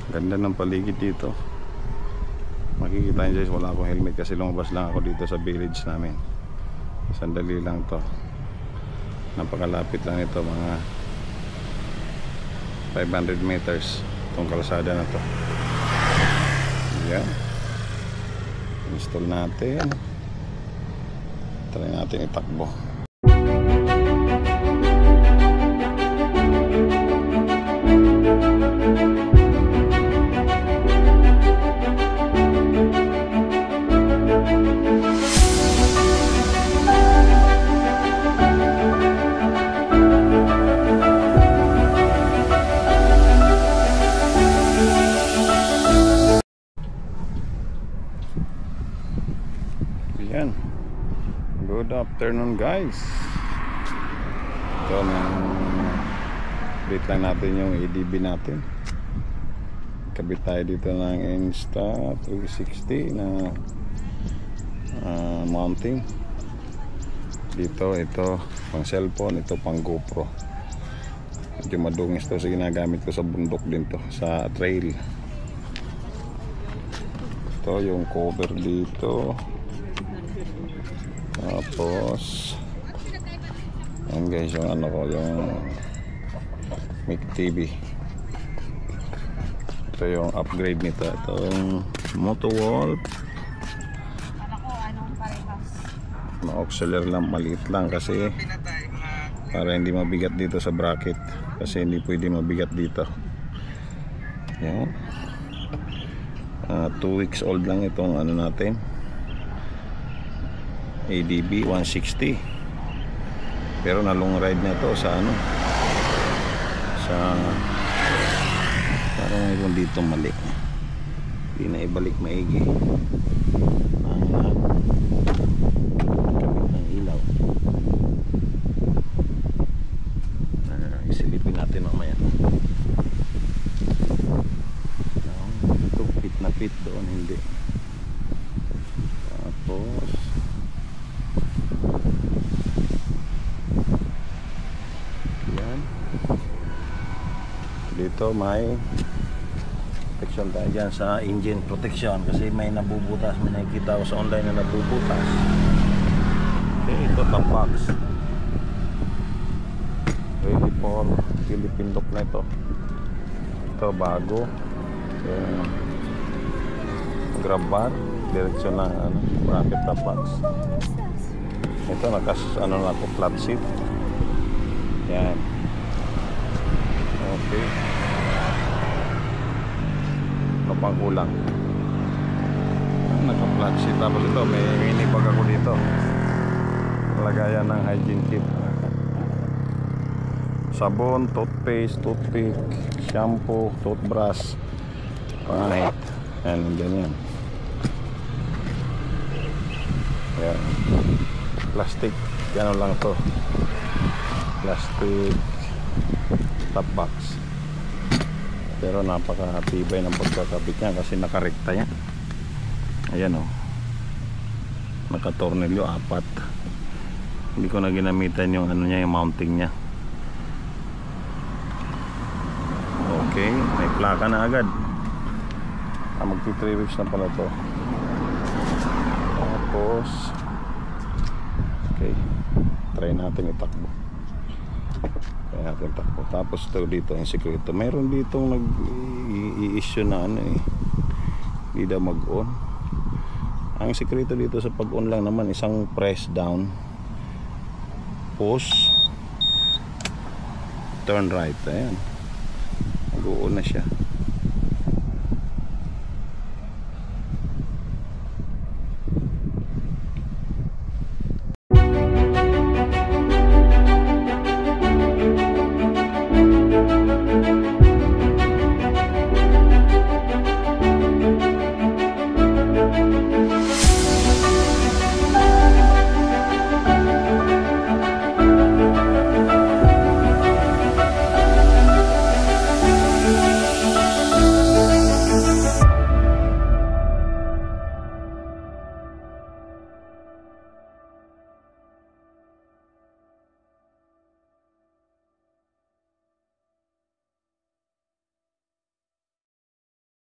Ganda ng paligid dito. Makikita nyo guys, wala akong helmet kasi lumabas lang ako dito sa village namin. Sandali lang to. Napakalapit lang ito, mga 500 meters itong kalsada na to. Yan. Install natin. Try natin itakbo. Yan. Good afternoon guys. Ito update lang natin yung ADB natin. Kabit tayo dito ng Insta360 na mounting. Dito ito pang cellphone, ito pang GoPro. Medyo madungis to, so ginagamit ko sa bundok din to, sa trail. Ito yung cover dito. Tapos yan guys, yung ano ko, yung Mic TV. Ito yung upgrade nito. Ito yung Motowolf. Ma-auxiliary lang, maliit lang kasi para hindi mabigat dito sa bracket, kasi hindi pwede mabigat dito. Yan. 2 weeks old lang itong ano natin, ADB 160, pero na long ride na to sa ano, sa parang mayroon dito mali, hindi na ibalik maigi ang kabit ng ilaw. Isilipin natin mamaya. Ito pit na pit doon, hindi. Tapos dito may protection tayo dyan sa engine protection, kasi may nabubutas, may nakikita ko sa online na nabubutas. Okay, ito top box, ready for Philippine look na ito. Ito bago, grab bar, direksyon ng ano, bracket top box. Ito nakas ano na ako, flat seat. Yan. Okay. Ano pang kulang? Naka-flat sheet. Tapos ito, may mini bag ako dito. Lagayan ng hygiene kit. Sabon, toothpaste, toothpick, shampoo, toothbrush, pangahit. Yan, ganyan. Yan. Plastic. Yan lang to. Plastic top box, pero napakatibay ng pagkakabit niya kasi nakarekta yan. Ayan o, nakatornilyo 4. Hindi ko na ginamitan yung ano niya, yung mounting niya. Okay, may plaka na agad. Magti 3 weeks na pala to. Tapos okay, try natin itakbo. Tapos ito dito yung sekreto, mayroon ditong nag-i-issue na ano eh, hindi daw mag-on. Ang sekreto dito sa pag-on lang naman, isang press down, push, turn right, ayan, mag-on na siya.